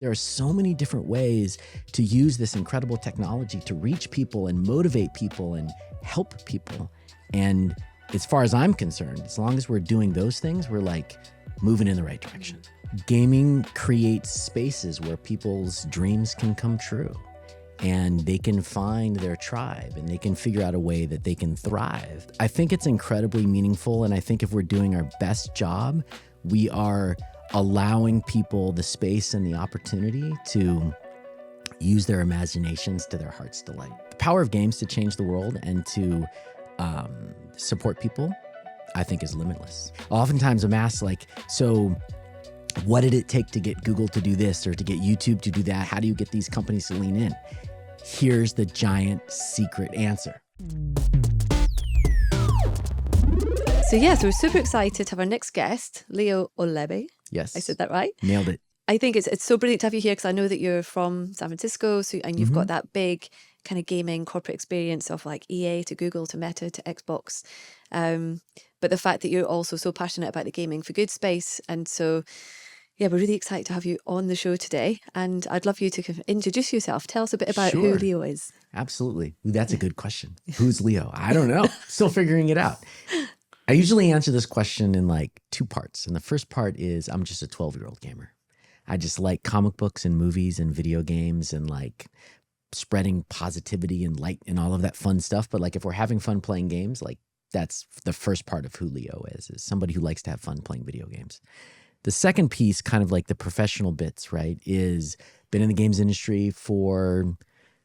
There are so many different ways to use this incredible technology to reach people and motivate people and help people. And as far as I'm concerned, as long as we're doing those things, we're like moving in the right direction. Gaming creates spaces where people's dreams can come true and they can find their tribe and they can figure out a way that they can thrive. I think it's incredibly meaningful. And I think if we're doing our best job, we are allowing people the space and the opportunity to use their imaginations to their heart's delight. The power of games to change the world and to support people, I think, is limitless. Oftentimes I'm asked, like, so what did it take to get Google to do this or to get YouTube to do that? How do you get these companies to lean in? Here's the giant secret answer. So we're super excited to have our next guest, Leo Olebe. Yes. I said that right? Nailed it. I think it's so brilliant to have you here because I know that you're from San Francisco, and you've got that big kind of gaming corporate experience of like EA to Google to Meta to Xbox. But the fact that you're also so passionate about the gaming for good space. And so, we're really excited to have you on the show today. And I'd love you to introduce yourself. Tell us a bit about who Leo is. Absolutely. Ooh, that's a good question. Who's Leo? I don't know. Still figuring it out. I usually answer this question in like two parts. And the first part is I'm just a 12-year-old gamer. I just like comic books and movies and video games and like spreading positivity and light and all of that fun stuff. But like if we're having fun playing games, like that's the first part of who Leo is somebody who likes to have fun playing video games. The second piece, kind of like the professional bits, right, is been in the games industry for,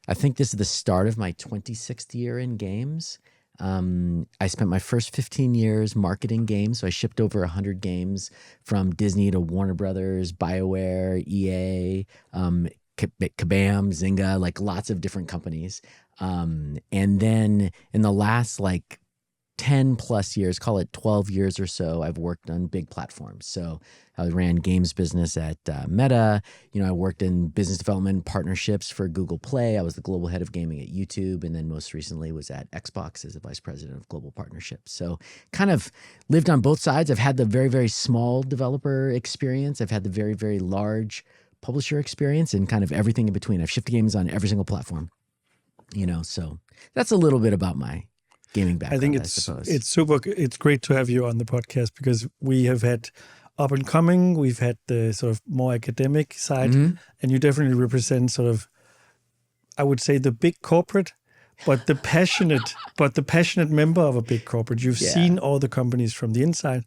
I think this is the start of my 26th year in games. I spent my first 15 years marketing games. So I shipped over 100 games from Disney to Warner Brothers, BioWare, EA, Kabam, Zynga, like lots of different companies. And then in the last like 10 plus years, call it 12 years or so, I've worked on big platforms. So I ran games business at Meta. I worked in business development partnerships for Google Play. I was the global head of gaming at YouTube. And then most recently was at Xbox as the vice president of global partnerships. So kind of lived on both sides. I've had the very, very small developer experience. I've had the very, very large publisher experience and kind of everything in between. I've shipped games on every single platform, so that's a little bit about my gaming background. I think it's great to have you on the podcast because we have had up and coming, we've had the sort of more academic side, and you definitely represent sort of, I would say, the big corporate, but the passionate member of a big corporate. You've seen all the companies from the inside.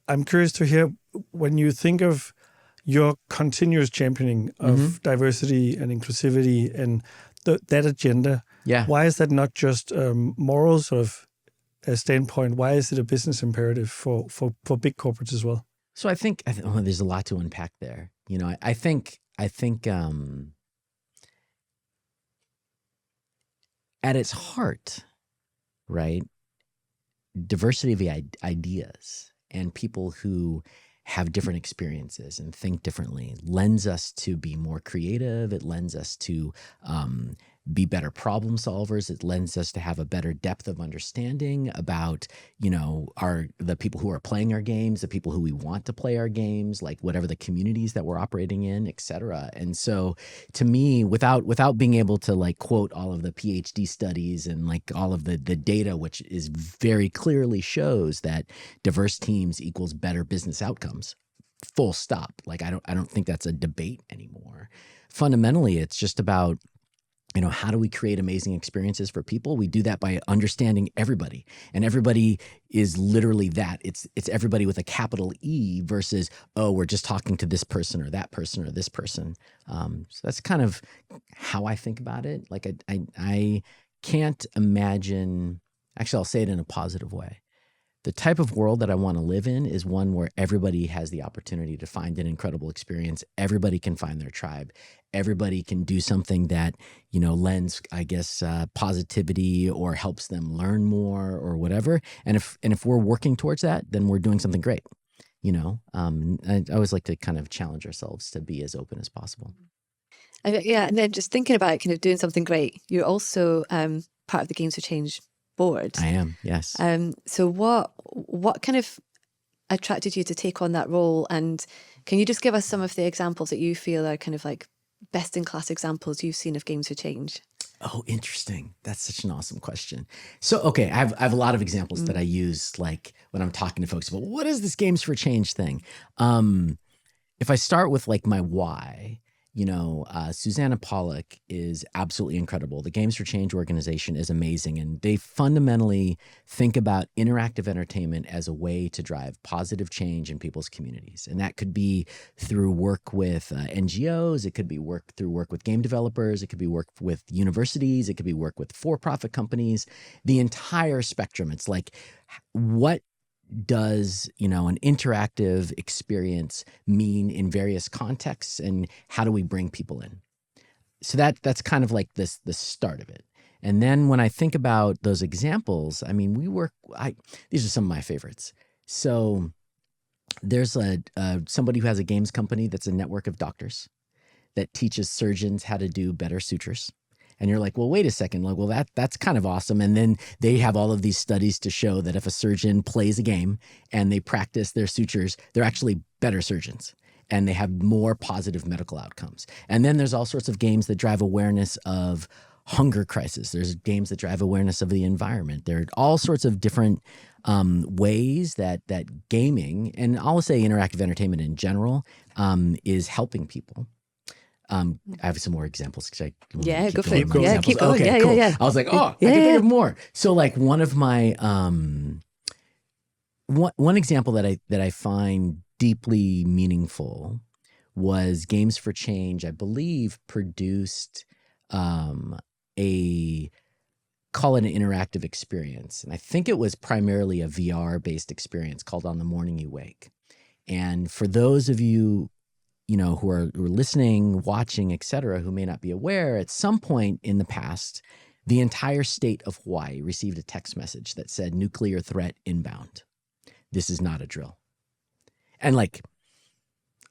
I'm curious to hear, when you think of your continuous championing of diversity and inclusivity and that agenda, why is that not just moral sort of a standpoint? Why is it a business imperative for big corporates as well? So I think there's a lot to unpack there. I think at its heart, right, diversity of the ideas and people who have different experiences and think differently lends us to be more creative. It lends us to be better problem solvers. It lends us to have a better depth of understanding about, the people who are playing our games, the people who we want to play our games, like whatever the communities that we're operating in, et cetera. And so to me, without being able to like quote all of the PhD studies and like all of the data, which is very clearly shows that diverse teams equals better business outcomes, full stop. Like I don't think that's a debate anymore. Fundamentally, it's just about, how do we create amazing experiences for people? We do that by understanding everybody. And everybody is literally that. It's everybody with a capital E versus, we're just talking to this person or that person or this person. So that's kind of how I think about it. Like I can't imagine, actually I'll say it in a positive way. The type of world that I want to live in is one where everybody has the opportunity to find an incredible experience. Everybody can find their tribe. Everybody can do something that, lends, I guess, positivity or helps them learn more or whatever. And if we're working towards that, then we're doing something great. I always like to kind of challenge ourselves to be as open as possible. And then just thinking about kind of doing something great, you're also part of the Games for Change board. I am, yes. So what kind of attracted you to take on that role? And Can you just give us some of the examples that you feel are kind of like best in class examples you've seen of games for change? Oh, interesting. That's such an awesome question. So, okay, I have a lot of examples that I use, like when I'm talking to folks about what is this Games for Change thing. If I start with like my why, Susanna Pollack is absolutely incredible. The Games for Change organization is amazing, and they fundamentally think about interactive entertainment as a way to drive positive change in people's communities. And that could be through work with NGOs, it could be work with game developers, it could be work with universities, it could be work with for-profit companies, the entire spectrum. It's like, what does an interactive experience mean in various contexts, and how do we bring people in? So that's kind of like the start of it. And then when I think about those examples, I mean, these are some of my favorites. So there's somebody who has a games company that's a network of doctors that teaches surgeons how to do better sutures. And you're like, well, wait a second. Like, well, that's kind of awesome. And then they have all of these studies to show that if a surgeon plays a game and they practice their sutures, they're actually better surgeons and they have more positive medical outcomes. And then there's all sorts of games that drive awareness of hunger crisis. There's games that drive awareness of the environment. There are all sorts of different ways that gaming, and I'll say interactive entertainment in general, is helping people. I have some more examples. Go for it. Yeah, keep going. Okay, cool. I was like, I can think of more. So like one of my, one example that I find deeply meaningful was Games for Change, I believe, produced call it an interactive experience. And I think it was primarily a VR-based experience called On the Morning You Wake. And for those of you who are listening, watching, et cetera, who may not be aware, at some point in the past, the entire state of Hawaii received a text message that said, nuclear threat inbound. This is not a drill. And like,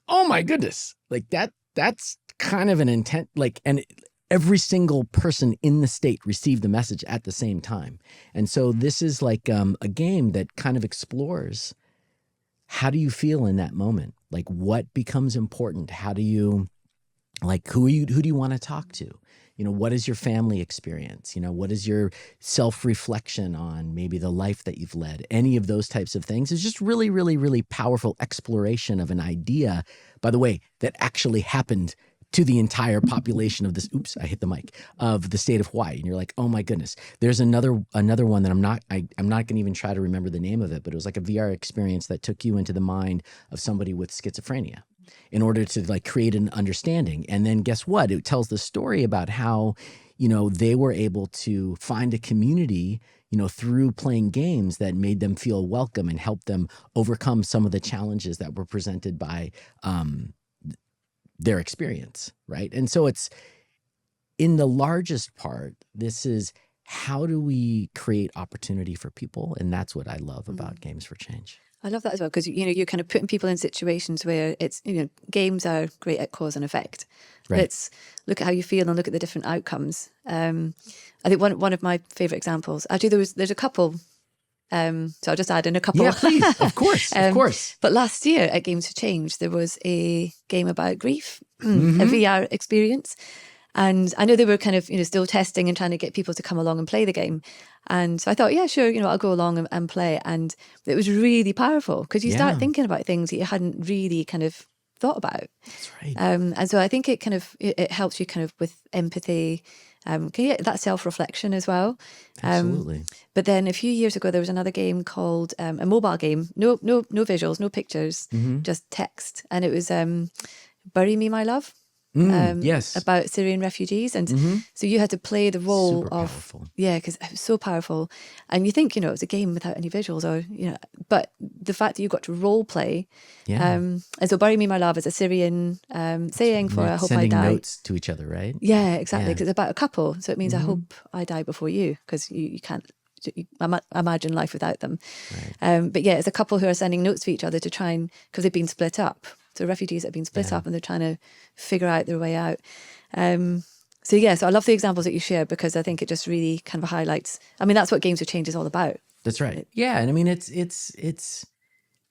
oh my goodness, like that's kind of an intent, and every single person in the state received the message at the same time. And so this is like a game that kind of explores, how do you feel in that moment? Like, what becomes important? How do you, who do you want to talk to? What is your family experience? What is your self-reflection on maybe the life that you've led? Any of those types of things is just really, really, really powerful exploration of an idea, by the way, that actually happened to the entire population of this, of the state of Hawaii. And you're like, oh my goodness. There's another one that I'm not going to even try to remember the name of it, but it was like a VR experience that took you into the mind of somebody with schizophrenia in order to create an understanding. And then guess what? It tells the story about how, they were able to find a community, through playing games that made them feel welcome and helped them overcome some of the challenges that were presented by, their experience, right? And so it's, in the largest part, this is, how do we create opportunity for people? And that's what I love about Games for Change. I love that as well, because you're kind of putting people in situations where it's, games are great at cause and effect. Right. Let's look at how you feel and look at the different outcomes. I think one of my favorite examples, actually there's a couple. So I'll just add in a couple. Yeah, please. Of course. Of course. But last year at Games for Change, there was a game about grief, a VR experience. And I know they were kind of, still testing and trying to get people to come along and play the game. And so I thought, yeah, sure, I'll go along and play. And it was really powerful because you start thinking about things that you hadn't really kind of thought about. That's right. And so I think it kind of, it helps you kind of with empathy, that self-reflection as well. Absolutely. But then a few years ago, there was another game called a mobile game, no visuals, no pictures, just text. And it was Bury Me, My Love. Yes. About Syrian refugees. And so you had to play the role Super of, powerful. yeah, because it was so powerful. And you think, it's a game without any visuals or, but the fact that you got to role play. And so Bury Me, My Love is a Syrian saying for I hope I die. Sending notes to each other, right? Yeah, exactly. Because it's about a couple. So it means I hope I die before you, because you can't imagine life without them. Right. But yeah, it's a couple who are sending notes to each other to try and, because they've been split up. So refugees have been split up and they're trying to figure out their way out. So I love the examples that you share, because I think it just really kind of highlights, that's what Games for Change is all about. That's right. Yeah. And I mean, it's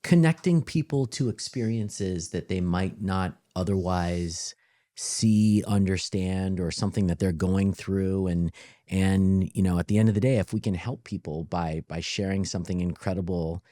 connecting people to experiences that they might not otherwise see, understand, or something that they're going through. And you know, at the end of the day, if we can help people by sharing something incredible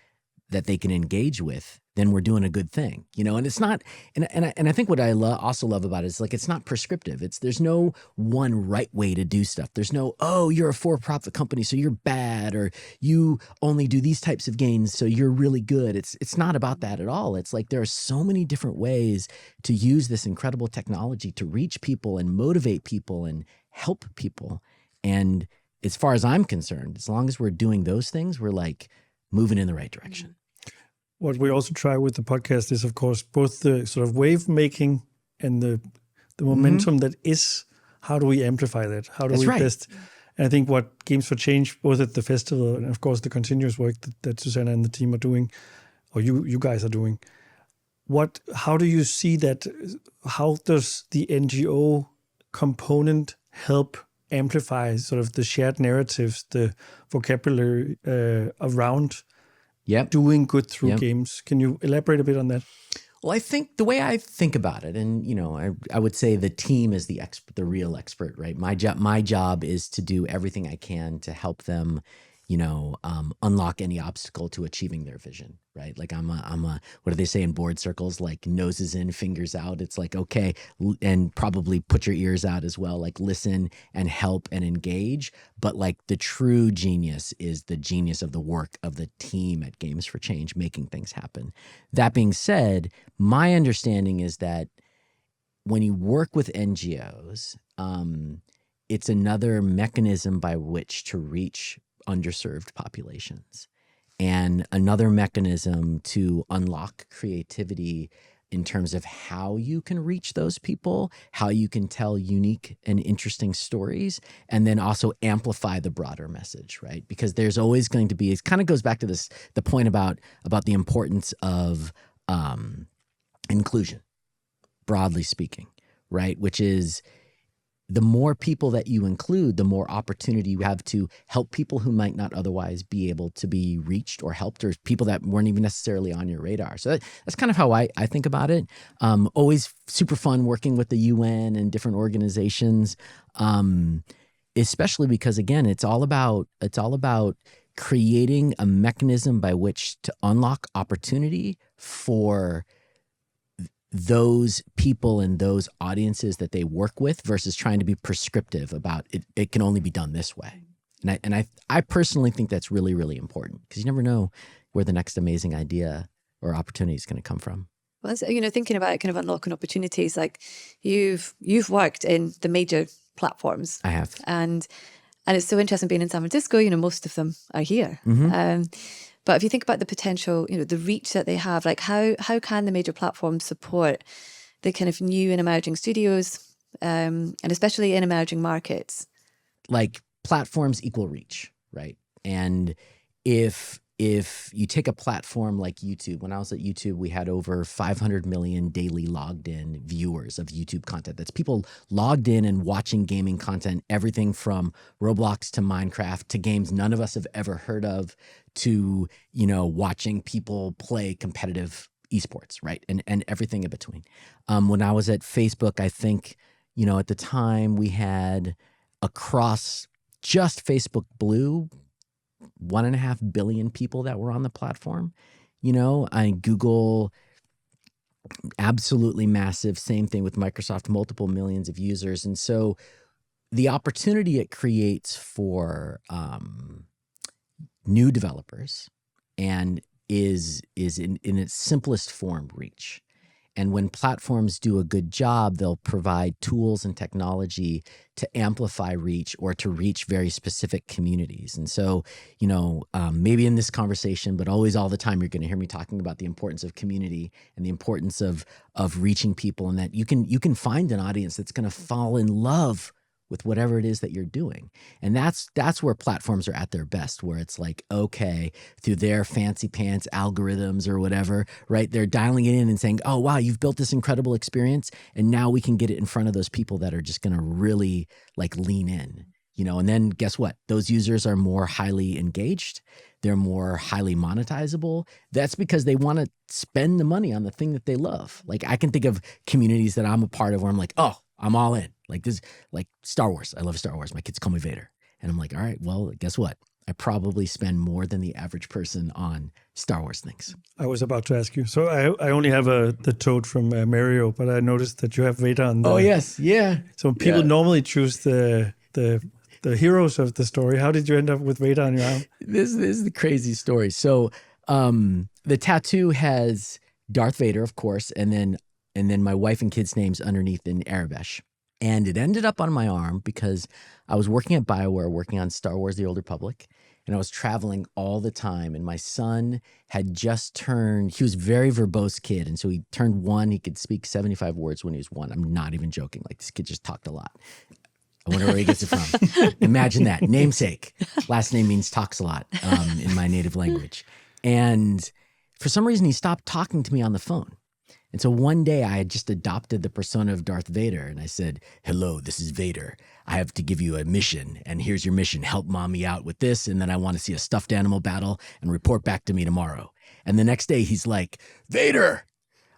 that they can engage with, then we're doing a good thing, you know. And it's not, and I think what I also love about it is like, it's not prescriptive. There's no one right way to do stuff. There's no, oh, you're a for-profit company, so you're bad, or you only do these types of games, so you're really good. It's not about that at all. It's like there are so many different ways to use this incredible technology to reach people and motivate people and help people. And as far as I'm concerned, as long as we're doing those things, we're like moving in the right direction. What we also try with the podcast is, of course, both the sort of wave making and the momentum that is. How do we amplify that? How do we best? And I think what Games for Change, both at the festival and of course the continuous work that Susanna and the team are doing, or you guys are doing. How do you see that? How does the NGO component help amplify sort of the shared narratives, the vocabulary around doing good through games? Can you elaborate a bit on that? Well, I think the way I think about it, and you know, I would say the team is the expert, the real expert, right? My job is to do everything I can to help them, you know, unlock any obstacle to achieving their vision, right? Like I'm a what do they say in board circles? Like noses in, fingers out. It's like, okay, and probably put your ears out as well, like listen and help and engage. But like the true genius is the genius of the work of the team at Games for Change, making things happen. That being said, my understanding is that when you work with NGOs, it's another mechanism by which to reach underserved populations, and another mechanism to unlock creativity in terms of how you can reach those people, how you can tell unique and interesting stories, and then also amplify the broader message, right? Because there's always going to be, it kind of goes back to the point about the importance of inclusion, broadly speaking, right? Which is, the more people that you include, the more opportunity you have to help people who might not otherwise be able to be reached or helped, or people that weren't even necessarily on your radar. So that's kind of how I think about it. Always super fun working with the UN and different organizations, especially because, again, it's all about creating a mechanism by which to unlock opportunity for those people and those audiences that they work with, versus trying to be prescriptive about it. It can only be done this way. And I personally think that's really, really important, because you never know where the next amazing idea or opportunity is going to come from. Well, you know, thinking about kind of unlocking opportunities, like you've worked in the major platforms. I have. And it's so interesting being in San Francisco, you know, most of them are here. But if you think about the potential, you know, the reach that they have, like how can the major platforms support the kind of new and emerging studios, and especially in emerging markets? Like platforms equal reach, right? And if you take a platform like YouTube, when I was at YouTube, we had over 500 million daily logged in viewers of YouTube content. That's people logged in and watching gaming content, everything from Roblox to Minecraft to games none of us have ever heard of, to, you know, watching people play competitive esports, right? And everything in between. When I was at Facebook, I think, you know, at the time we had across just Facebook Blue, 1.5 billion people that were on the platform. You know, Google, absolutely massive. Same thing with Microsoft, multiple millions of users. And so the opportunity it creates for new developers and is in its simplest form reach. And when platforms do a good job, they'll provide tools and technology to amplify reach or to reach very specific communities. And so, you know, maybe in this conversation, but always all the time, you're going to hear me talking about the importance of community and the importance of reaching people, and that you can find an audience that's going to fall in love with whatever it is that you're doing. And that's where platforms are at their best, where it's like, okay, through their fancy pants algorithms or whatever, right? They're dialing it in and saying, oh, wow, you've built this incredible experience. And now we can get it in front of those people that are just going to really like lean in, And then guess what? Those users are more highly engaged. They're more highly monetizable. That's because they want to spend the money on the thing that they love. Like I can think of communities that I'm a part of where I'm like, oh, I'm all in. Like this, like Star Wars. I love Star Wars. My kids call me Vader. And I'm like, all right, well, guess what? I probably spend more than the average person on Star Wars things. I was about to ask you. So I only have the toad from Mario, but I noticed that you have Vader on the... Oh, yes. Yeah. So people normally choose the heroes of the story. How did you end up with Vader on your arm? This is the crazy story. So the tattoo has Darth Vader, of course, and then my wife and kids' names underneath in Arabic. And it ended up on my arm because I was working at BioWare, working on Star Wars: The Old Republic, and I was traveling all the time. And my son had just turned, he was a very verbose kid. And so he turned 1, he could speak 75 words when he was 1. I'm not even joking. Like this kid just talked a lot. I wonder where he gets it from. Imagine that. Namesake. Last name means talks a lot in my native language. And for some reason, he stopped talking to me on the phone. And so one day I had just adopted the persona of Darth Vader. And I said, hello, this is Vader. I have to give you a mission. And here's your mission. Help mommy out with this. And then I want to see a stuffed animal battle and report back to me tomorrow. And the next day he's like, Vader,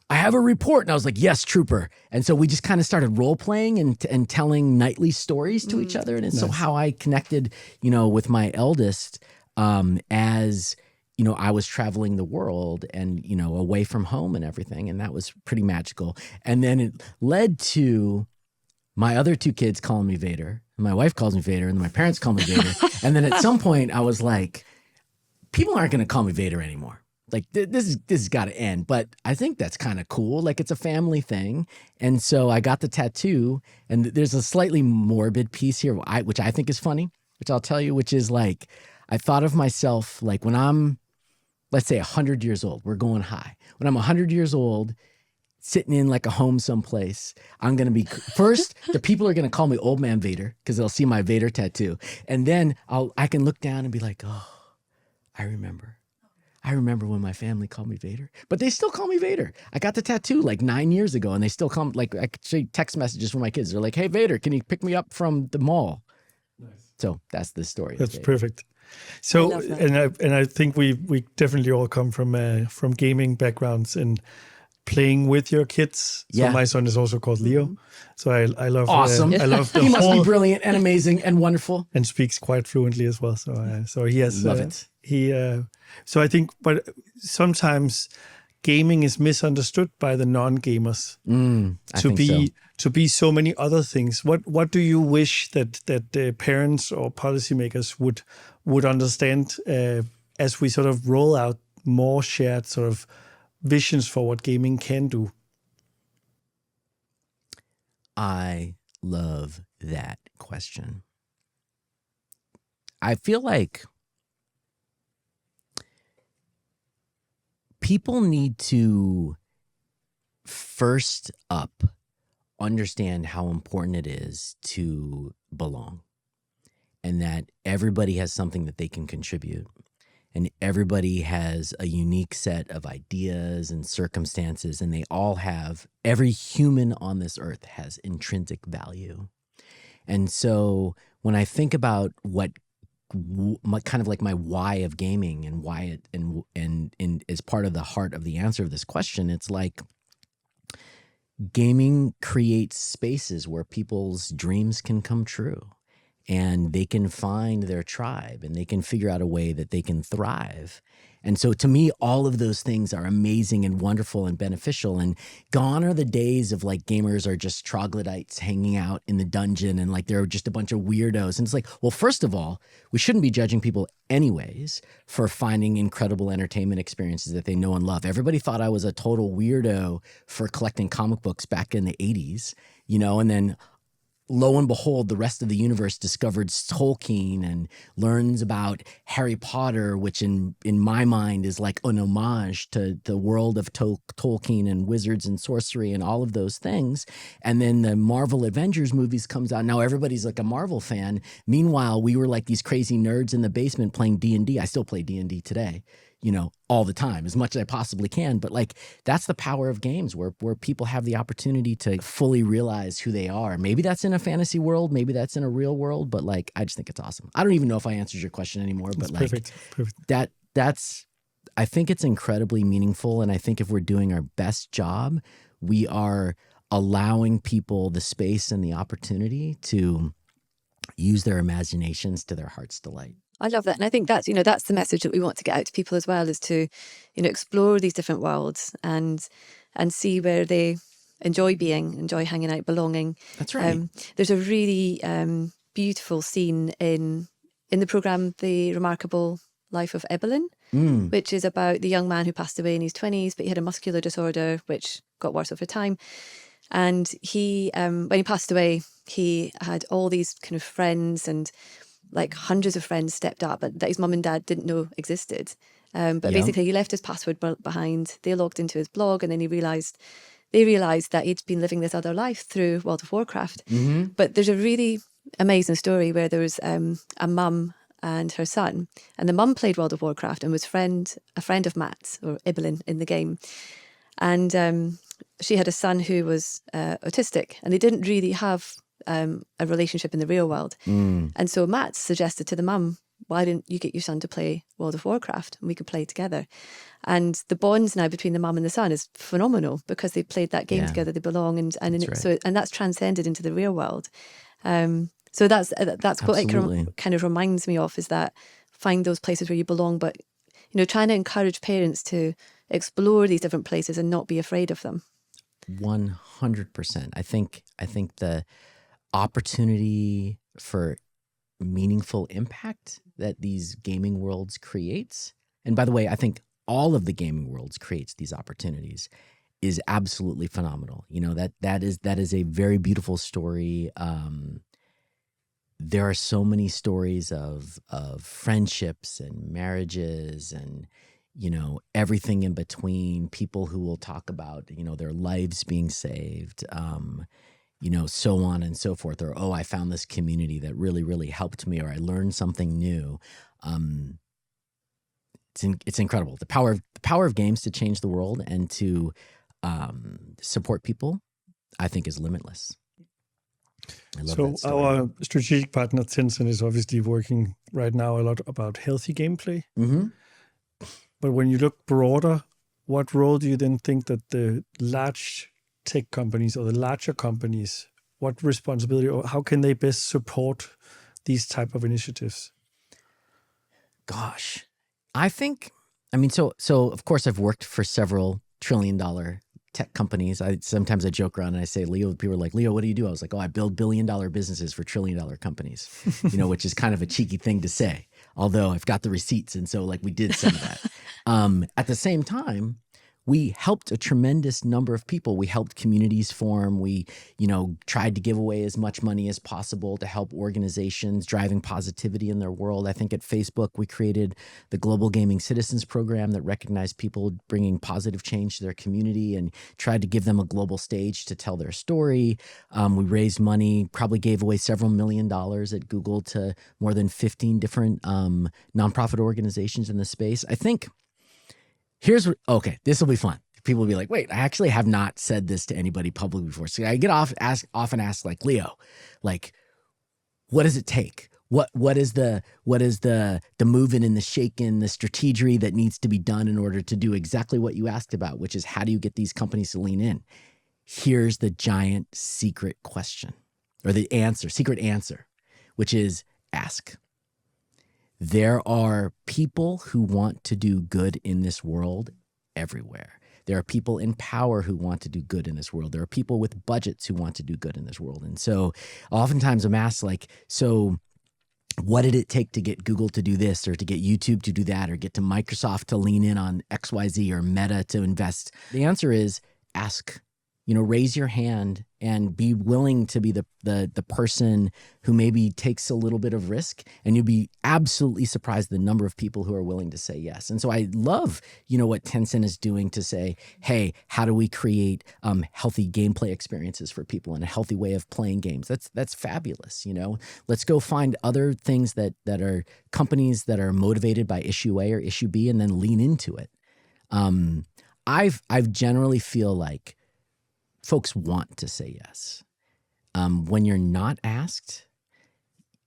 I have a report. And I was like, yes, trooper. And so we just kind of started role playing and telling nightly stories to each other. And it's so how I connected, with my eldest as, I was traveling the world and, away from home and everything. And that was pretty magical. And then it led to my other 2 kids calling me Vader. And my wife calls me Vader and my parents call me Vader. And then at some point I was like, people aren't going to call me Vader anymore. Like this has got to end, but I think that's kind of cool. Like it's a family thing. And so I got the tattoo and there's a slightly morbid piece here, which I think is funny, which I'll tell you, which is like, I thought of myself like when I'm, let's say 100 years old, we're going high. When I'm 100 years old, sitting in like a home someplace, I'm going to be, first, the people are going to call me Old Man Vader because they'll see my Vader tattoo. And then I can look down and be like, oh, I remember when my family called me Vader, but they still call me Vader. I got the tattoo like 9 years ago and they still come, like I could show you text messages from my kids. They're like, hey Vader, can you pick me up from the mall? Nice. So that's the story. That's perfect. So, and I think we definitely all come from gaming backgrounds and playing with your kids. So my son is also called Leo. So I love awesome. I love the he must be brilliant and amazing and wonderful and speaks quite fluently as well. So he has love it. So I think, but sometimes gaming is misunderstood by the non-gamers to be so many other things. What do you wish that parents or policymakers would understand as we sort of roll out more shared sort of visions for what gaming can do? I love that question. I feel like people need to first up understand how important it is to belong and that everybody has something that they can contribute and everybody has a unique set of ideas and circumstances and they all have, every human on this earth has intrinsic value. And so when I think about what kind of like my why of gaming and why it and as part of the heart of the answer of this question, it's like gaming creates spaces where people's dreams can come true and they can find their tribe and they can figure out a way that they can thrive. And so to me, all of those things are amazing and wonderful and beneficial. And gone are the days of like gamers are just troglodytes hanging out in the dungeon and like they're just a bunch of weirdos. And it's like, well, first of all, we shouldn't be judging people anyways for finding incredible entertainment experiences that they know and love. Everybody thought I was a total weirdo for collecting comic books back in the 80s, and then lo and behold, the rest of the universe discovered Tolkien and learns about Harry Potter, which in my mind is like an homage to the world of Tolkien and wizards and sorcery and all of those things. And then the Marvel Avengers movies comes out. Now everybody's like a Marvel fan. Meanwhile, we were like these crazy nerds in the basement playing D&D. I still play D&D today. all the time, as much as I possibly can. But like, that's the power of games, where people have the opportunity to fully realize who they are. Maybe that's in a fantasy world, maybe that's in a real world, but like, I just think it's awesome. I don't even know if I answered your question anymore, but like, perfect. That's, I think it's incredibly meaningful. And I think if we're doing our best job, we are allowing people the space and the opportunity to use their imaginations to their heart's delight. I love that. And I think that's, that's the message that we want to get out to people as well, is to, explore these different worlds and see where they enjoy being, enjoy hanging out, belonging. That's right. There's a really beautiful scene in the programme, The Remarkable Life of Evelyn, which is about the young man who passed away in his 20s, but he had a muscular disorder, which got worse over time. And he, when he passed away, he had all these kind of friends, and like hundreds of friends stepped up that his mum and dad didn't know existed. But basically he left his password behind. They logged into his blog, and then they realised that he'd been living this other life through World of Warcraft. But there's a really amazing story where there was a mum and her son, and the mum played World of Warcraft and was a friend of Matt's, or Ibelin, in the game. And she had a son who was autistic, and they didn't really have a relationship in the real world. And so Matt suggested to the mum, why didn't you get your son to play World of Warcraft and we could play together? And the bonds now between the mum and the son is phenomenal, because they played that game together, they belong, and that's transcended into the real world. So that's what it kind of reminds me of, is that find those places where you belong, but trying to encourage parents to explore these different places and not be afraid of them. 100%. I think the opportunity for meaningful impact that these gaming worlds creates, and by the way, I think all of the gaming worlds creates these opportunities, is absolutely phenomenal. That is a very beautiful story. There are so many stories of friendships and marriages and everything in between, people who will talk about their lives being saved, so on and so forth, or I found this community that really, really helped me, or I learned something new. It's incredible. The power of games to change the world and to support people, I think, is limitless. I love that story. Our strategic partner Tencent is obviously working right now a lot about healthy gameplay. But when you look broader, what role do you then think that the large tech companies or the larger companies, what responsibility, or how can they best support these type of initiatives? Gosh, so of course I've worked for several $1 trillion tech companies. Sometimes I joke around and I say, Leo, people are like, Leo, what do you do? I was like, I build $1 billion businesses for $1 trillion companies, which is kind of a cheeky thing to say, although I've got the receipts. And so like we did some of that. At the same time, we helped a tremendous number of people. We helped communities form. We, tried to give away as much money as possible to help organizations driving positivity in their world. I think at Facebook, we created the Global Gaming Citizens Program that recognized people bringing positive change to their community and tried to give them a global stage to tell their story. We raised money, probably gave away several $1 million at Google to more than 15 different nonprofit organizations in the space. I think this will be fun. People will be like, wait, I actually have not said this to anybody publicly before. So I get often asked, like, Leo, like, what does it take? What is the moving and the shaking, the strategy that needs to be done in order to do exactly what you asked about, which is how do you get these companies to lean in? Here's the giant secret question, or the secret answer, which is ask. There are people who want to do good in this world everywhere. There are people in power who want to do good in this world. There are people with budgets who want to do good in this world. And so oftentimes I'm asked, like, so what did it take to get Google to do this, or to get YouTube to do that, or get to Microsoft to lean in on XYZ, or Meta to invest? The answer is ask. raise your hand and be willing to be the person who maybe takes a little bit of risk, and you'll be absolutely surprised the number of people who are willing to say yes. And so I love, what Tencent is doing to say, hey, how do we create healthy gameplay experiences for people and a healthy way of playing games? That's fabulous. Let's go find other things that are companies that are motivated by issue A or issue B, and then lean into it. I've generally feel like folks want to say yes. When you're not asked,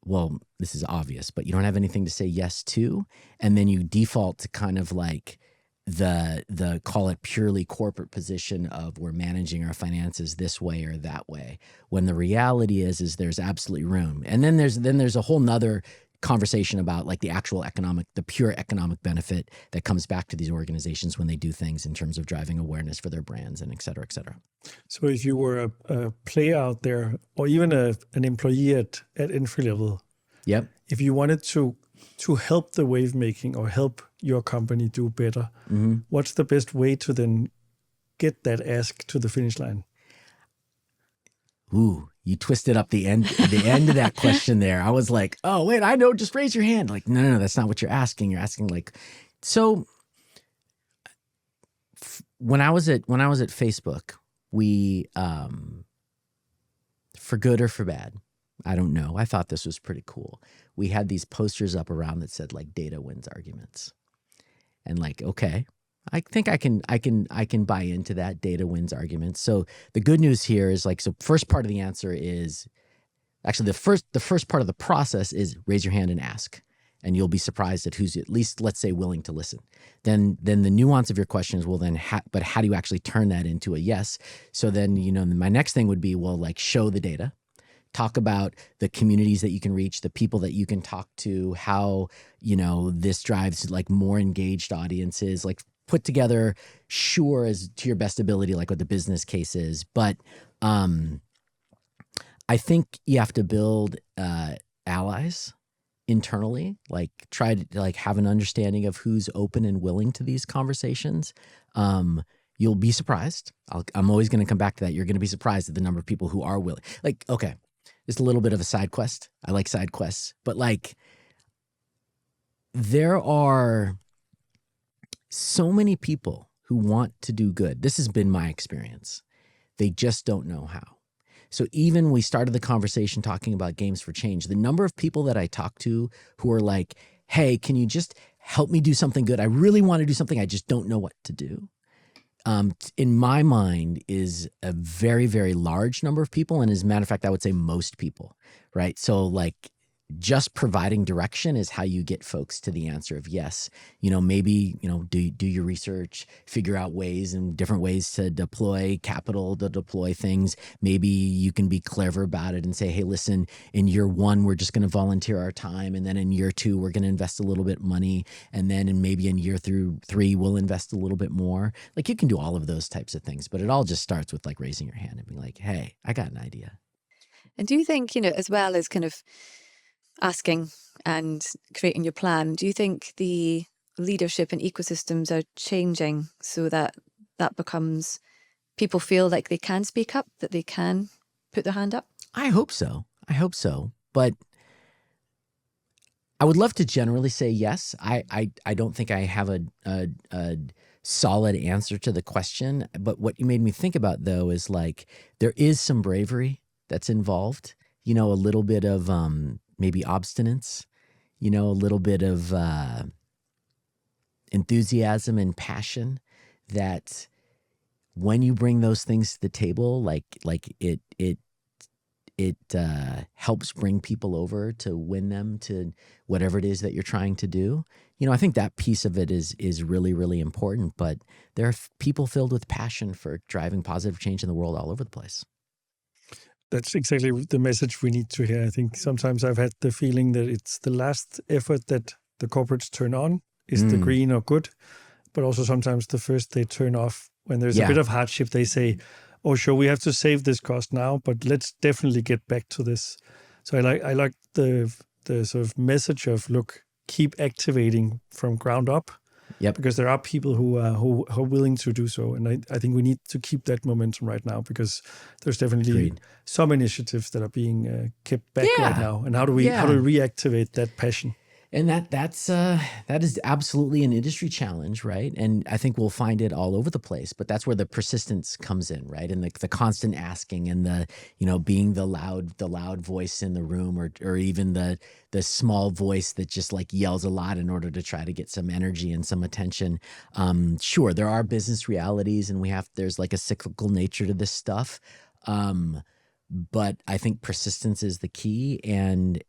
well, this is obvious, but you don't have anything to say yes to, and then you default to kind of like the call it purely corporate position of we're managing our finances this way or that way, when the reality is there's absolutely room. And then there's a whole nother conversation about like the pure economic benefit that comes back to these organizations when they do things in terms of driving awareness for their brands and et cetera, et cetera. So if you were a player out there, or even an employee at entry level, yep, if you wanted to help the wave making or help your company do better, what's the best way to then get that ask to the finish line? Ooh, you twisted up the end of that question there. I was like, oh, wait, I know, just raise your hand. Like, no, that's not what you're asking. You're asking like, so when I was at Facebook, we, for good or for bad, I don't know, I thought this was pretty cool. We had these posters up around that said like data wins arguments. And like, okay, I think I can buy into that data wins argument. So the good news here is like, so first part of the answer is actually the first part of the process is raise your hand and ask, and you'll be surprised at who's at least, let's say, willing to listen. Then the nuance of your question is, well, then, but how do you actually turn that into a yes? So then, my next thing would be, well, like show the data. Talk about the communities that you can reach, the people that you can talk to, how, this drives like more engaged audiences, like put together, sure, as to your best ability, like what the business case is. But I think you have to build allies internally, like try to like have an understanding of who's open and willing to these conversations. You'll be surprised. I'm always going to come back to that. You're going to be surprised at the number of people who are willing. Like, okay, it's a little bit of a side quest. I like side quests, but like there are so many people who want to do good. This has been my experience. They just don't know how. So even we started the conversation talking about games for change, the number of people that I talk to who are like, hey, can you just help me do something good? I really want to do something. I just don't know what to do. In my mind is a very, very large number of people. And as a matter of fact, I would say most people, right? So like just providing direction is how you get folks to the answer of yes. Maybe, do your research, figure out ways and different ways to deploy capital, to deploy things. Maybe you can be clever about it and say, hey, listen, in year 1, we're just going to volunteer our time. And then in year 2, we're going to invest a little bit money. And then maybe in year 3, we'll invest a little bit more. Like you can do all of those types of things, but it all just starts with like raising your hand and being like, hey, I got an idea. And do you think, as well as kind of asking and creating your plan, do you think the leadership and ecosystems are changing so that becomes, people feel like they can speak up, that they can put their hand up? I hope so. But I would love to generally say yes. I don't think I have a solid answer to the question. But what you made me think about, though, is like there is some bravery that's involved, a little bit of maybe obstinance, a little bit of enthusiasm and passion that when you bring those things to the table, like it helps bring people over to win them to whatever it is that you're trying to do. I think that piece of it is really, really important, but there are people filled with passion for driving positive change in the world all over the place. That's exactly the message we need to hear. I think sometimes I've had the feeling that it's the last effort that the corporates turn on is the green or good, but also sometimes the first they turn off when there's a bit of hardship. They say, oh, sure, we have to save this cost now, but let's definitely get back to this. So I like the sort of message of, look, keep activating from ground up. Yep. because there are people who are willing to do so. And I think we need to keep that momentum right now, because there's definitely Agreed. some initiatives that are being kept back Yeah. right now. And how do we reactivate that passion? And that is absolutely an industry challenge, right? And I think we'll find it all over the place. But that's where the persistence comes in, right? And the constant asking, and the, you know, being the loud voice in the room, or even the small voice that just like yells a lot in order to try to get some energy and some attention. Sure, there are business realities, and there's like a cyclical nature to this stuff. But I think persistence is the key, and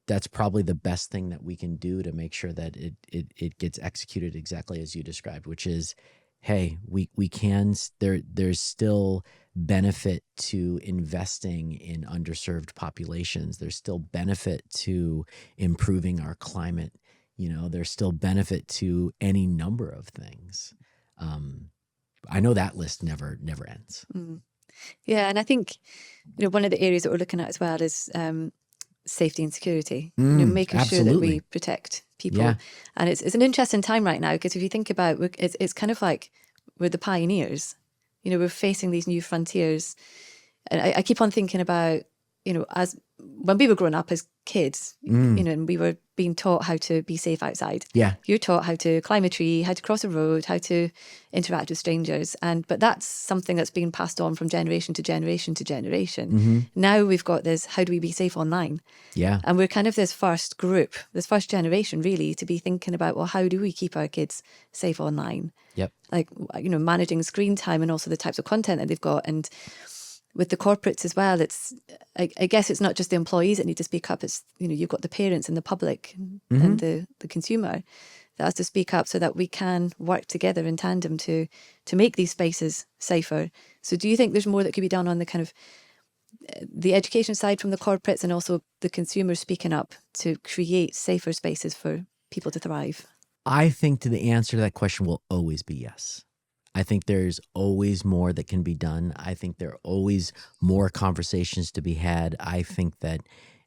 that's probably the best thing that we can do to make sure that it gets executed exactly as you described, which is, hey, we can, there's still benefit to investing in underserved populations. There's still benefit to improving our climate. You know, there's still benefit to any number of things. I know that list never ends. Mm. Yeah, and I think, you know, one of the areas that we're looking at as well is safety and security. You know, making sure that we protect people. Yeah. And it's an interesting time right now, because if you think about it's kind of like we're the pioneers. You know, we're facing these new frontiers. And I keep on thinking about, you know, as when we were growing up as kids, you know, and we were being taught how to be safe outside. Yeah. You're taught how to climb a tree, how to cross a road, how to interact with strangers. But that's something that's being passed on from generation to generation to generation. Now we've got this, how do we be safe online? Yeah. And we're kind of this first group, this first generation really, to be thinking about, well, how do we keep our kids safe online? Yep. Like, you know, managing screen time and also the types of content that they've got. And with the corporates as well, it's, I guess it's not just the employees that need to speak up. It's, you know, you've got the parents and the public and the consumer that has to speak up, so that we can work together in tandem to make these spaces safer. So do you think there's more that could be done on the kind of the education side from the corporates, and also the consumers speaking up to create safer spaces for people to thrive? I think the answer to that question will always be yes. I think there's always more that can be done. I think there are always more conversations to be had. I think that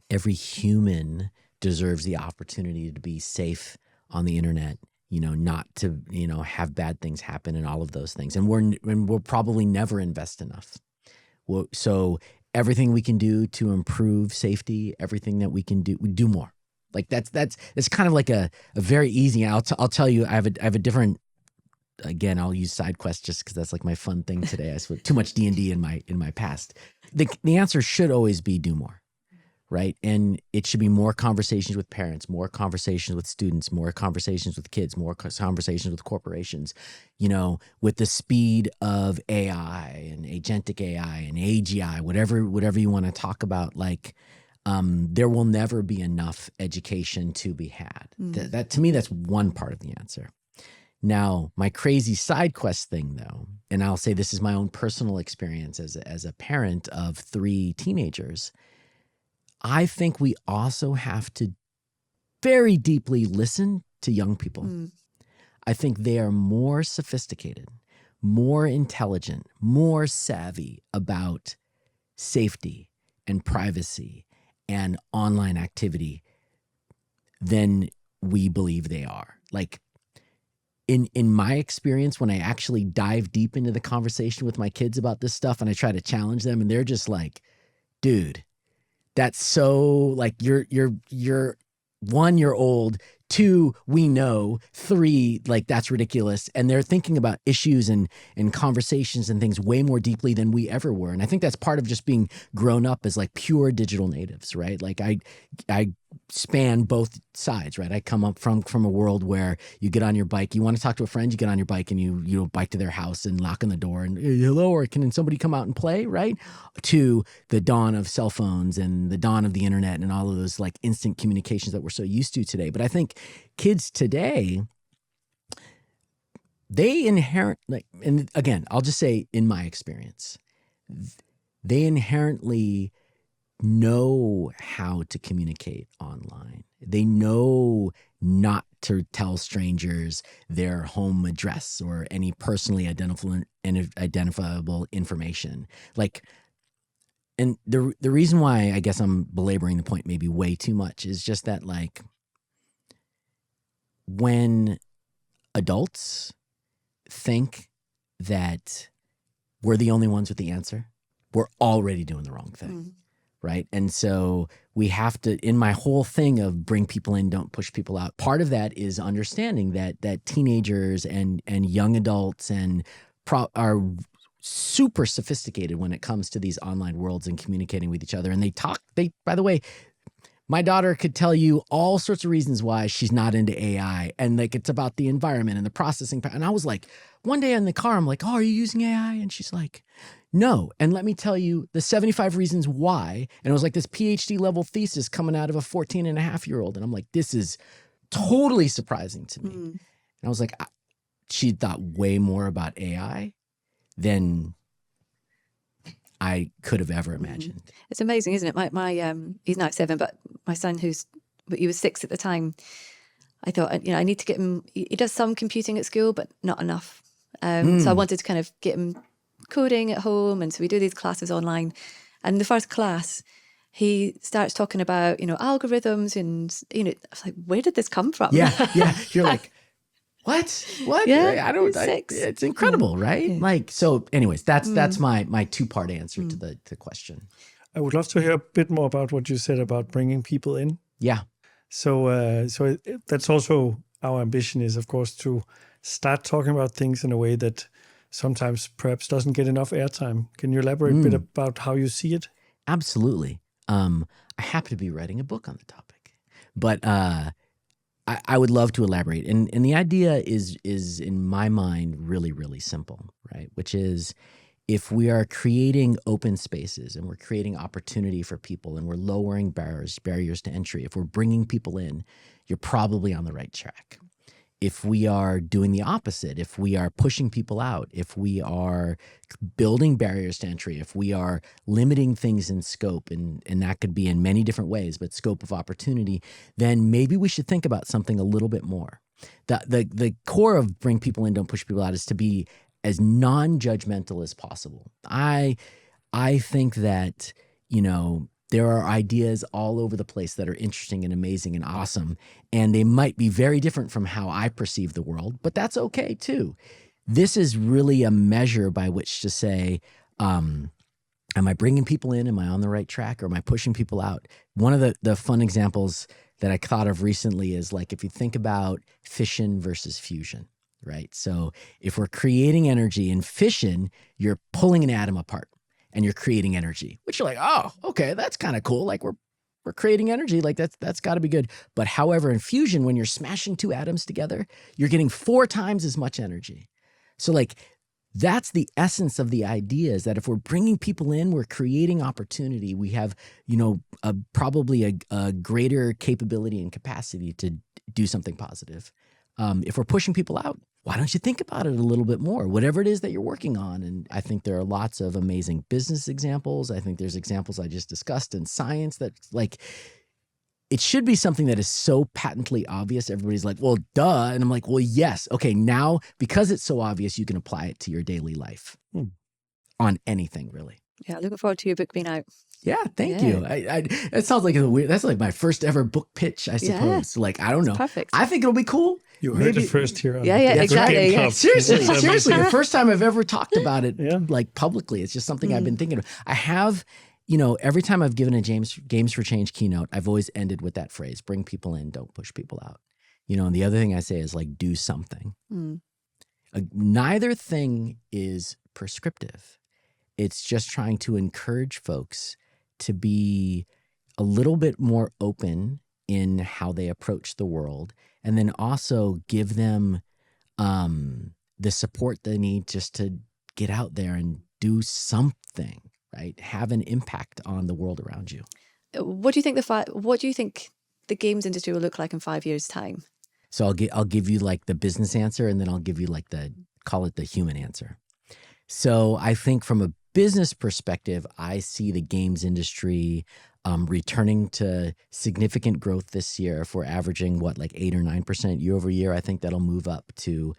every human deserves the opportunity to be safe on the internet, you know, not to, you know, have bad things happen and all of those things. And we'll probably never invest enough. So everything we can do to improve safety, everything that we can do, we do more. Like that's kind of like a very easy. I'll tell you, I have a different. Again, I'll use side quests just because that's like my fun thing today. I spent too much D&D in my past. The answer should always be do more, right? And it should be more conversations with parents, more conversations with students, more conversations with kids, more conversations with corporations. You know, with the speed of AI and agentic AI and AGI, whatever you want to talk about, like there will never be enough education to be had. That to me, that's one part of the answer. Now, my crazy side quest thing, though, and I'll say this is my own personal experience as a parent of 3 teenagers, I think we also have to very deeply listen to young people. I think they are more sophisticated, more intelligent, more savvy about safety and privacy and online activity than we believe they are. Like, in my experience, when I actually dive deep into the conversation with my kids about this stuff and I try to challenge them, and they're just like, dude, that's so like you're 1 year old, 2, we know, 3, like that's ridiculous. And they're thinking about issues and conversations and things way more deeply than we ever were. And I think that's part of just being grown up as like pure digital natives, right? Like I span both sides, right? I come up from a world where you get on your bike, you want to talk to a friend, you get on your bike and you bike to their house and knock on the door and hello, or can somebody come out and play, right? To the dawn of cell phones and the dawn of the internet and all of those like instant communications that we're so used to today. But I think kids today, they inherently, and again, I'll just say in my experience, they inherently know how to communicate online. They know not to tell strangers their home address or any personally identifiable information. Like, And the reason why I guess I'm belaboring the point maybe way too much is just that, like, when adults think that we're the only ones with the answer, we're already doing the wrong thing, right? And so we have to, in my whole thing of bring people in, don't push people out, part of that is understanding that teenagers and young adults are super sophisticated when it comes to these online worlds and communicating with each other. And by the way, my daughter could tell you all sorts of reasons why she's not into AI, and like it's about the environment and the processing. And I was like, one day in the car, I'm like, oh, are you using AI? And she's like, no. And let me tell you the 75 reasons why. And it was like this PhD level thesis coming out of a 14-and-a-half-year-old. And I'm like, this is totally surprising to me. And I was like, she thought way more about AI than I could have ever imagined. It's amazing, isn't it? My he's now 7, but my son, he was 6 at the time, I thought, I need to get him. He does some computing at school, but not enough. So I wanted to kind of get him coding at home, and so we do these classes online. And the first class, he starts talking about algorithms, and I was like, where did this come from? Yeah. You're like, what? Yeah, it's incredible, right? Yeah. Like, so anyways, that's my 2-part answer to the question. I would love to hear a bit more about what you said about bringing people in. Yeah. So that's also our ambition is, of course, to start talking about things in a way that sometimes perhaps doesn't get enough airtime. Can you elaborate a bit about how you see it? Absolutely. I happen to be writing a book on the topic, but I would love to elaborate. And the idea is in my mind really, really simple, right? Which is, if we are creating open spaces and we're creating opportunity for people and we're lowering barriers to entry, if we're bringing people in, you're probably on the right track. If we are doing the opposite, if we are pushing people out, if we are building barriers to entry, if we are limiting things in scope, and that could be in many different ways, but scope of opportunity, then maybe we should think about something a little bit more. The core of bring people in, don't push people out is to be as non-judgmental as possible. I think that, there are ideas all over the place that are interesting and amazing and awesome, and they might be very different from how I perceive the world, but that's okay too. This is really a measure by which to say, am I bringing people in? Am I on the right track? Or am I pushing people out? One of the fun examples that I thought of recently is, like, if you think about fission versus fusion, right? So if we're creating energy in fission, you're pulling an atom apart and you're creating energy, which you're like, oh, okay, that's kind of cool. Like we're creating energy, like that's got to be good. But however, in fusion, when you're smashing 2 atoms together, you're getting 4 times as much energy. So like, that's the essence of the idea, is that if we're bringing people in, we're creating opportunity. We have, probably a greater capability and capacity to do something positive. If we're pushing people out, why don't you think about it a little bit more, whatever it is that you're working on? And I think there are lots of amazing business examples. I think there's examples I just discussed in science that, like, it should be something that is so patently obvious. Everybody's like, well, duh. And I'm like, well, yes. Okay, now, because it's so obvious, you can apply it to your daily life on anything, really. Yeah, looking forward to your book being out. Yeah, thank you. It sounds like that's like my first ever book pitch, I suppose. Like, I don't know. Perfect. I think it'll be cool. You heard it first here. Yeah, exactly. Yeah. Seriously, the first time I've ever talked about it, like, publicly. It's just something I've been thinking of. I have, every time I've given a Games for Change keynote, I've always ended with that phrase: bring people in, don't push people out. And the other thing I say is, like, do something. Neither thing is prescriptive. It's just trying to encourage folks to be a little bit more open in how they approach the world, and then also give them the support they need just to get out there and do something, right? Have an impact on the world around you. What do you think the games industry will look like in 5 years' time? So I'll give you, like, the business answer, and then I'll give you, like, call it the human answer. So I think from a business perspective, I see the games industry returning to significant growth this year. If we're averaging like 8 or 9% year over year, I think that'll move up to,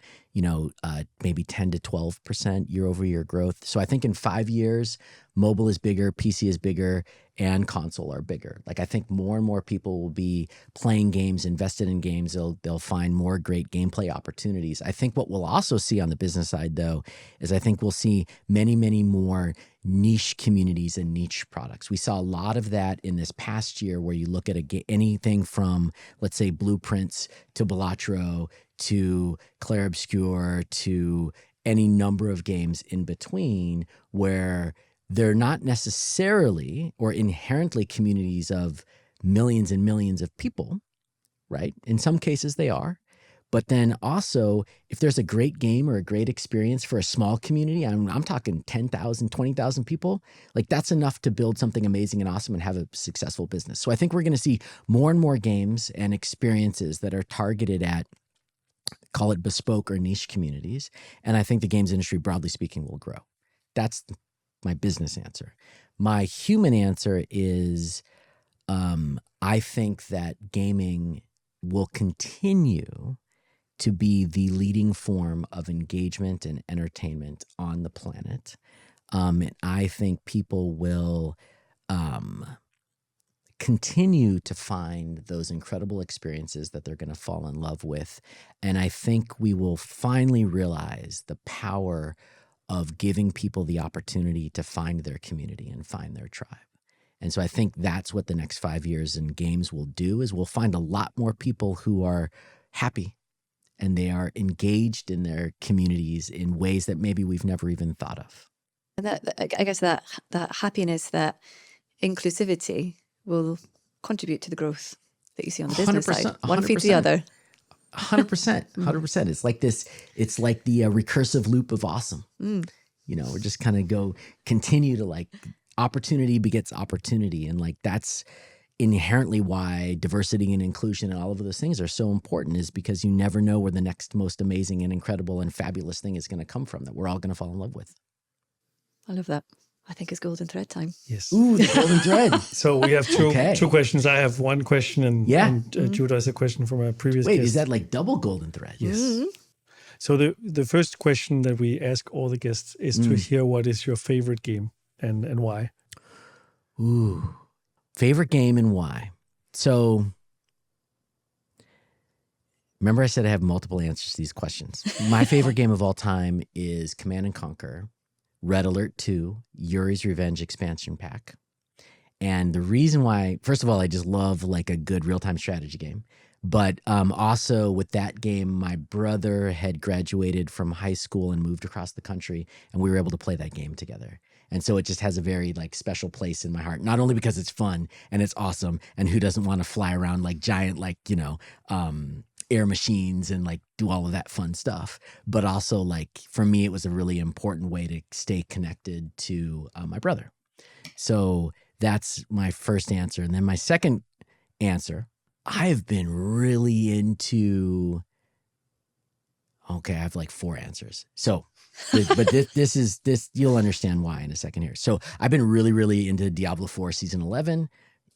maybe 10 to 12% year over year growth. So I think in 5 years, mobile is bigger, PC is bigger, and console are bigger. Like I think more and more people will be playing games, invested in games. They'll find more great gameplay opportunities. I think what we'll also see on the business side, though, is I think we'll see many, many more niche communities and niche products. We saw a lot of that in this past year, where you look at anything from, let's say, Blueprints to Balatro to Clair Obscur to any number of games in between, where they're not necessarily or inherently communities of millions and millions of people, right? In some cases they are. But then also, if there's a great game or a great experience for a small community, I'm talking 10,000, 20,000 people, like that's enough to build something amazing and awesome and have a successful business. So I think we're going to see more and more games and experiences that are targeted at, call it bespoke or niche communities. And I think the games industry, broadly speaking, will grow. That's my business answer. My human answer is I think that gaming will continue to be the leading form of engagement and entertainment on the planet. And I think people will continue to find those incredible experiences that they're going to fall in love with. And I think we will finally realize the power of giving people the opportunity to find their community and find their tribe. And so I think that's what the next 5 years in games will do, is we'll find a lot more people who are happy and they are engaged in their communities in ways that maybe we've never even thought of. And I guess that happiness, that inclusivity will contribute to the growth that you see on the business side. One feeds the other. 100%. It's like this. It's like the recursive loop of awesome. We're just kind of continue to like opportunity begets opportunity. And like that's inherently why diversity and inclusion and all of those things are so important, is because you never know where the next most amazing and incredible and fabulous thing is going to come from that we're all going to fall in love with. I love that. I think it's golden thread time. Yes. Ooh, the golden thread. So we have two questions. I have one question, and Judah has a question from a previous guest. Is that like double golden thread? Yes. So the first question that we ask all the guests is to hear what is your favorite game and why. Ooh, favorite game and why. So remember I said I have multiple answers to these questions. My favorite game of all time is Command & Conquer, Red Alert 2, Yuri's Revenge expansion pack. And the reason why, first of all, I just love like a good real-time strategy game. But also with that game, my brother had graduated from high school and moved across the country, and we were able to play that game together. And so it just has a very like special place in my heart, not only because it's fun and it's awesome, and who doesn't want to fly around like giant, like, air machines and like do all of that fun stuff, but also like for me, it was a really important way to stay connected to my brother. So that's my first answer. And then my second answer, I've been really into, I have like 4 answers. So, but this, you'll understand why in a second here. So I've been really, really into Diablo 4 season 11.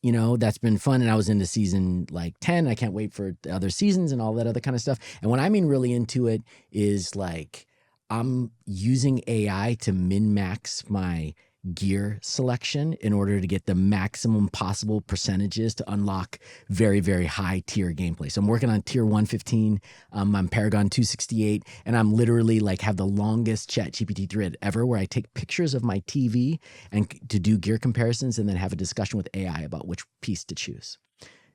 That's been fun. And I was into season like 10. I can't wait for the other seasons and all that other kind of stuff. And what I mean really into it is like, I'm using AI to min-max my gear selection in order to get the maximum possible percentages to unlock very, very high tier gameplay. So I'm working on tier 115. I'm Paragon 268, and I'm literally like have the longest ChatGPT thread ever, where I take pictures of my TV and to do gear comparisons and then have a discussion with AI about which piece to choose.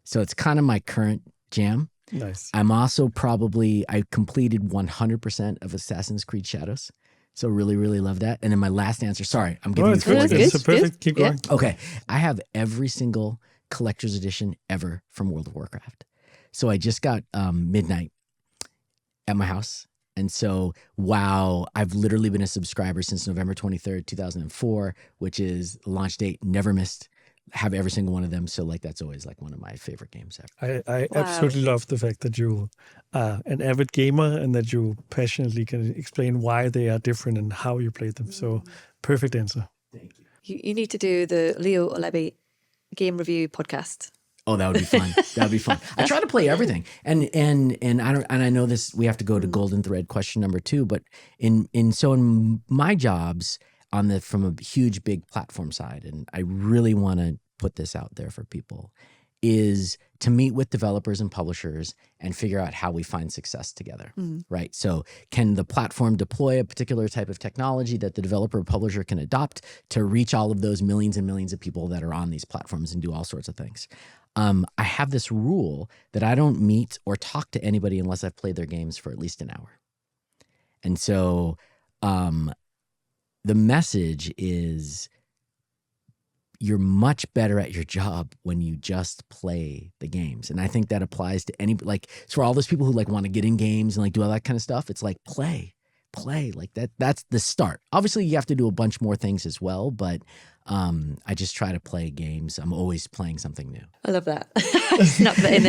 So it's kind of my current jam. Nice. I'm also I completed 100% of Assassin's Creed Shadows. So really, really love that. And then my last answer, sorry, I'm giving you 4 good. games. It's perfect. Keep going. Okay. I have every single collector's edition ever from World of Warcraft. So I just got Midnight at my house. And so, wow, I've literally been a subscriber since November 23rd, 2004, which is launch date, never missed. Have every single one of them. So like that's always like one of my favorite games ever. I absolutely love the fact that you are an avid gamer and that you passionately can explain why they are different and how you play them. So perfect answer. Thank you. You need to do the Leo Olebe game review podcast. Oh, that would be fun. That would be fun. I try to play everything, and I know this. We have to go to golden thread question number 2, but in my jobs from a huge big platform side, and I really want to put this out there for people, is to meet with developers and publishers and figure out how we find success together, right? So can the platform deploy a particular type of technology that the developer or publisher can adopt to reach all of those millions and millions of people that are on these platforms and do all sorts of things? I have this rule that I don't meet or talk to anybody unless I've played their games for at least an hour. And so the message is, you're much better at your job when you just play the games. And I think that applies to so for all those people who like want to get in games and like do all that kind of stuff, it's like play like that's the start. Obviously you have to do a bunch more things as well, but I just try to play games. I'm always playing something new. I love that. Snuck that in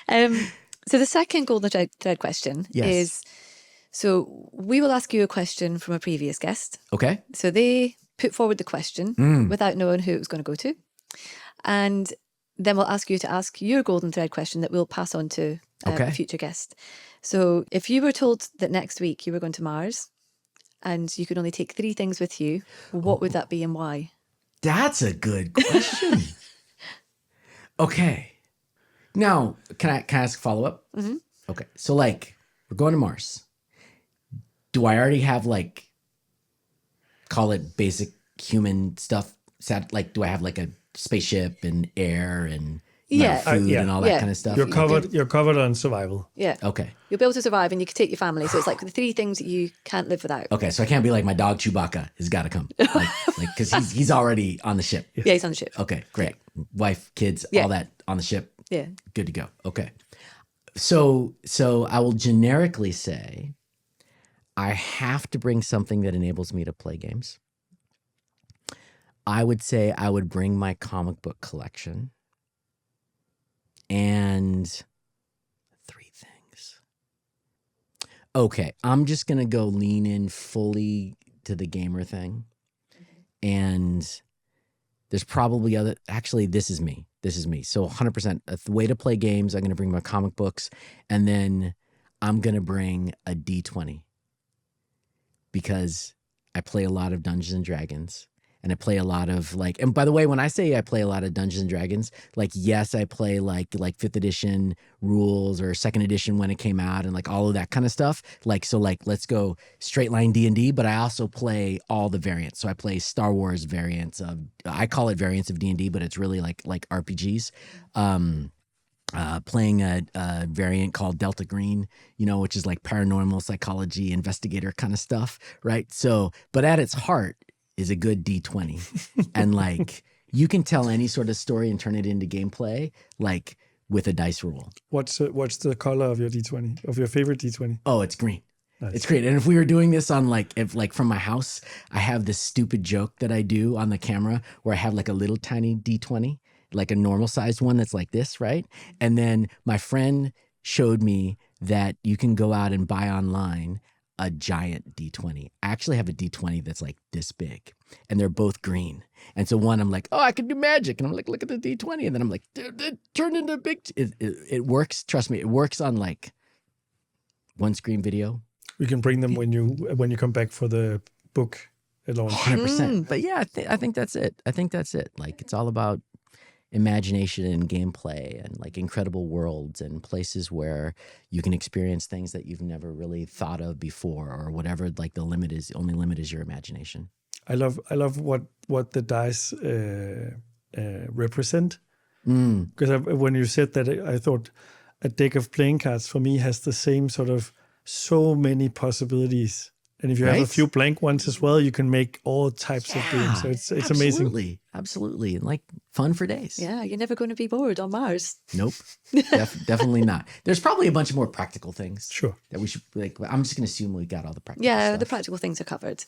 there. So the second golden thread question is, so we will ask you a question from a previous guest. Okay. So they put forward the question without knowing who it was going to go to. And then we'll ask you to ask your golden thread question that we'll pass on to a future guest. So if you were told that next week you were going to Mars and you could only take 3 things with you, what would that be and why? That's a good question. Okay. Now, can I ask a follow-up? Mm-hmm. Okay. So like, we're going to Mars. Do I already have like, call it basic human stuff? Like, do I have like a spaceship and air and food and all that kind of stuff? You're covered on survival. Yeah. Okay. You'll be able to survive and you can take your family. So it's like the 3 things that you can't live without. Okay. So I can't be like, my dog Chewbacca has got to come. Like, cause he's already on the ship. Yeah, he's on the ship. Okay, great. Wife, kids, all that on the ship. Yeah. Good to go. Okay. So I will generically say I have to bring something that enables me to play games. I would say I would bring my comic book collection and 3 things. Okay, I'm just going to go lean in fully to the gamer thing. And there's probably actually, this is me. So 100%, the way to play games, I'm going to bring my comic books, and then I'm going to bring a D20 because I play a lot of Dungeons and Dragons. And I play a lot of like, and by the way, when I say I play a lot of Dungeons and Dragons, like, yes, I play like 5th edition rules or 2nd edition when it came out and like all of that kind of stuff. Like, so like, let's go straight line D&D, but I also play all the variants. So I play Star Wars variants of, I call it variants of D&D, but it's really like RPGs. Playing a variant called Delta Green, which is like paranormal psychology, investigator kind of stuff, right? So, but at its heart, is a good D20. And like, you can tell any sort of story and turn it into gameplay, like with a dice roll. What's the color of your D20, of your favorite D20? Oh, it's green. Nice. It's great. And if we were doing this on if from my house, I have this stupid joke that I do on the camera where I have like a little tiny D20, like a normal sized one that's like this, right? And then my friend showed me that you can go out and buy online a giant D20. I actually have a D20 that's like this big, and they're both green. And so one, I'm like, oh, I can do magic. And I'm like, look at the D20. And then I'm like, it turned into a big, it works. Trust me, it works on like one screen video. We can bring them when you come back for the book launch. 100%. But yeah, I think that's it. Like, it's all about imagination and gameplay and like incredible worlds and places where you can experience things that you've never really thought of before, or whatever. Like the only limit is your imagination. I love what the dice represent. Because when you said that, I thought a deck of playing cards for me has the same sort of so many possibilities. And if you have a few blank ones as well, you can make all types of games. So it's amazing. Absolutely. And like fun for days. Yeah, you're never going to be bored on Mars. Nope. Definitely not. There's probably a bunch of more practical things. Sure. That we should, like, I'm just going to assume we got all the practical stuff. Yeah, the practical things are covered.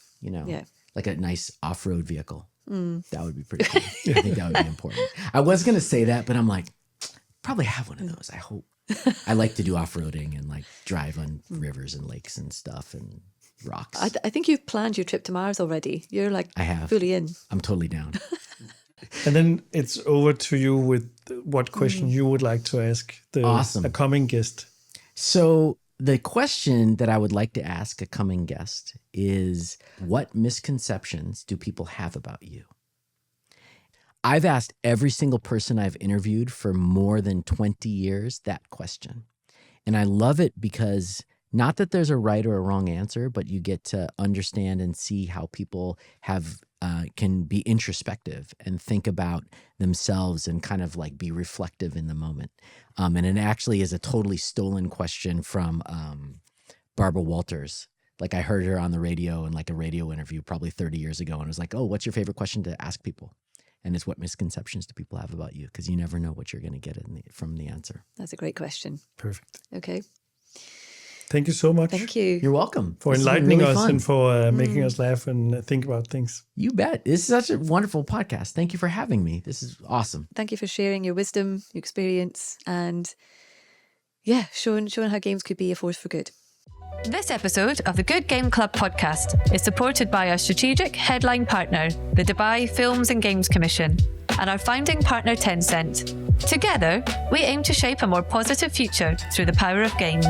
Like a nice off-road vehicle. That would be pretty cool. I think that would be important. I was going to say that, but I'm like, probably have one of those, I hope. I like to do off-roading and like drive on rivers and lakes and stuff and rocks. I think you've planned your trip to Mars already. You're like, I have. Fully in. I'm totally down. And then it's over to you with what question you would like to ask Awesome. a coming guest. So the question that I would like to ask a coming guest is, what misconceptions do people have about you? I've asked every single person I've interviewed for more than 20 years that question. And I love it because not that there's a right or a wrong answer, but you get to understand and see how people can be introspective and think about themselves and kind of like be reflective in the moment. And it actually is a totally stolen question from Barbara Walters. Like I heard her on the radio in like a radio interview probably 30 years ago, and it was like, oh, what's your favorite question to ask people? And it's, what misconceptions do people have about you? Because you never know what you're going to get from the answer. That's a great question. Perfect. Okay. Thank you so much. Thank you. You're welcome. For This has been enlightening really us fun. and for making us laugh and think about things. You bet. This is such a wonderful podcast. Thank you for having me. This is awesome. Thank you for sharing your wisdom, your experience, and yeah, showing how games could be a force for good. This episode of the Good Game Club podcast is supported by our strategic headline partner, the Dubai Films and Games Commission, and our founding partner, Tencent. Together, we aim to shape a more positive future through the power of games.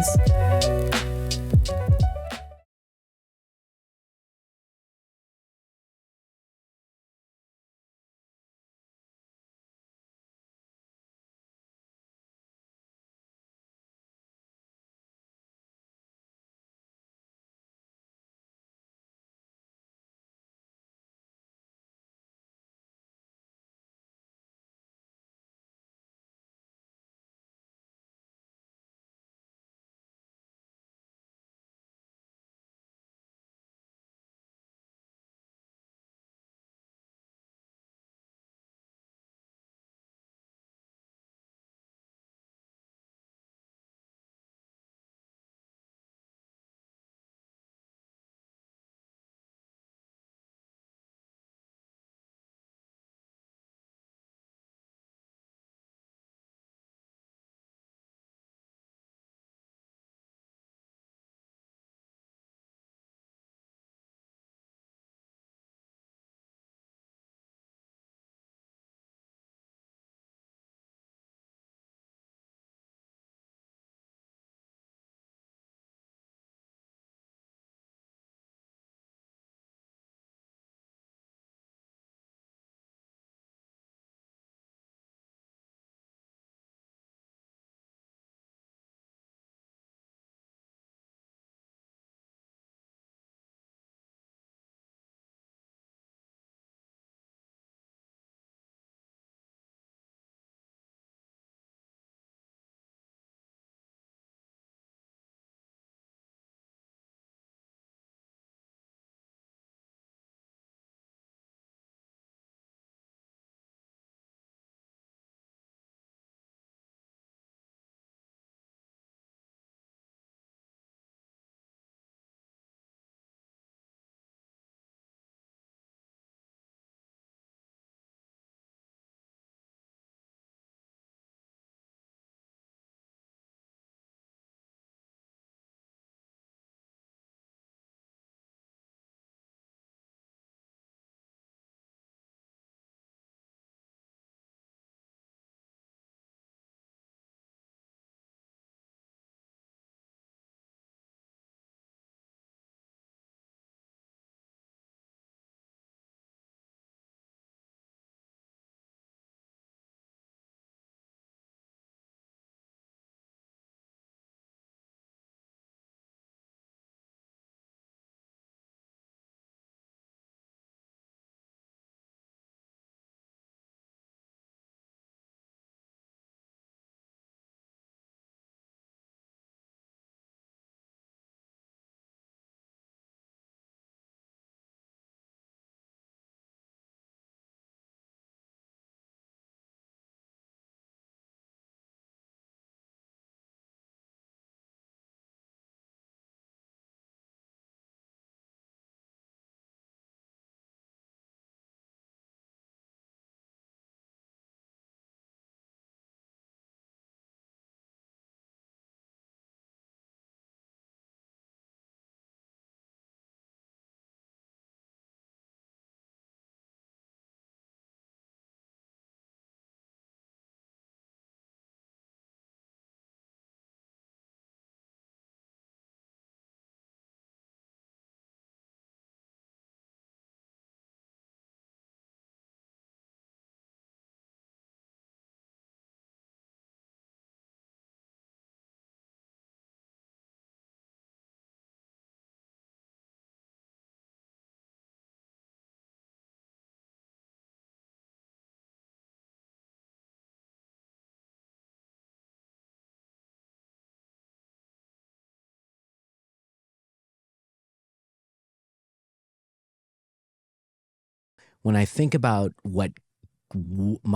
when I think about what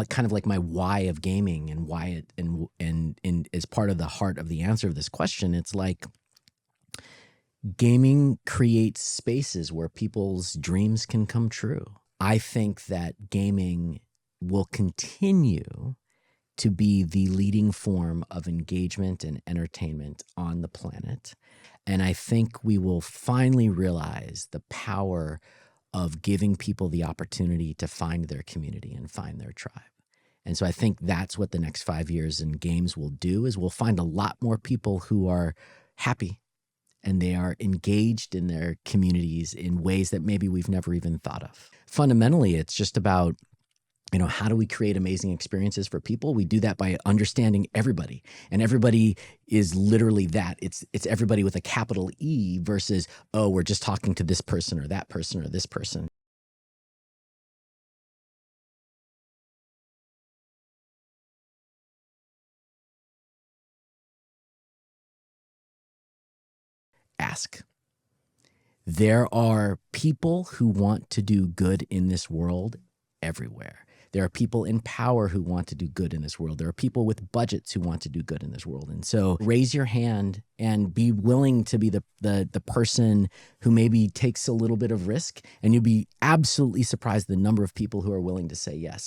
kind of like my why of gaming and why it and as part of the heart of the answer of this question, it's like gaming creates spaces where people's dreams can come true. I think that gaming will continue to be the leading form of engagement and entertainment on the planet. And I think we will finally realize the power of giving people the opportunity to find their community and find their tribe. And so I think that's what the next 5 years in games will do, is we'll find a lot more people who are happy and they are engaged in their communities in ways that maybe we've never even thought of. Fundamentally, it's just about, how do we create amazing experiences for people? We do that by understanding everybody. And everybody is literally that. It's everybody with a capital E versus, oh, we're just talking to this person or that person or this person. Ask. There are people who want to do good in this world everywhere. There are people in power who want to do good in this world. There are people with budgets who want to do good in this world. And so raise your hand and be willing to be the person who maybe takes a little bit of risk, and you'll be absolutely surprised the number of people who are willing to say yes.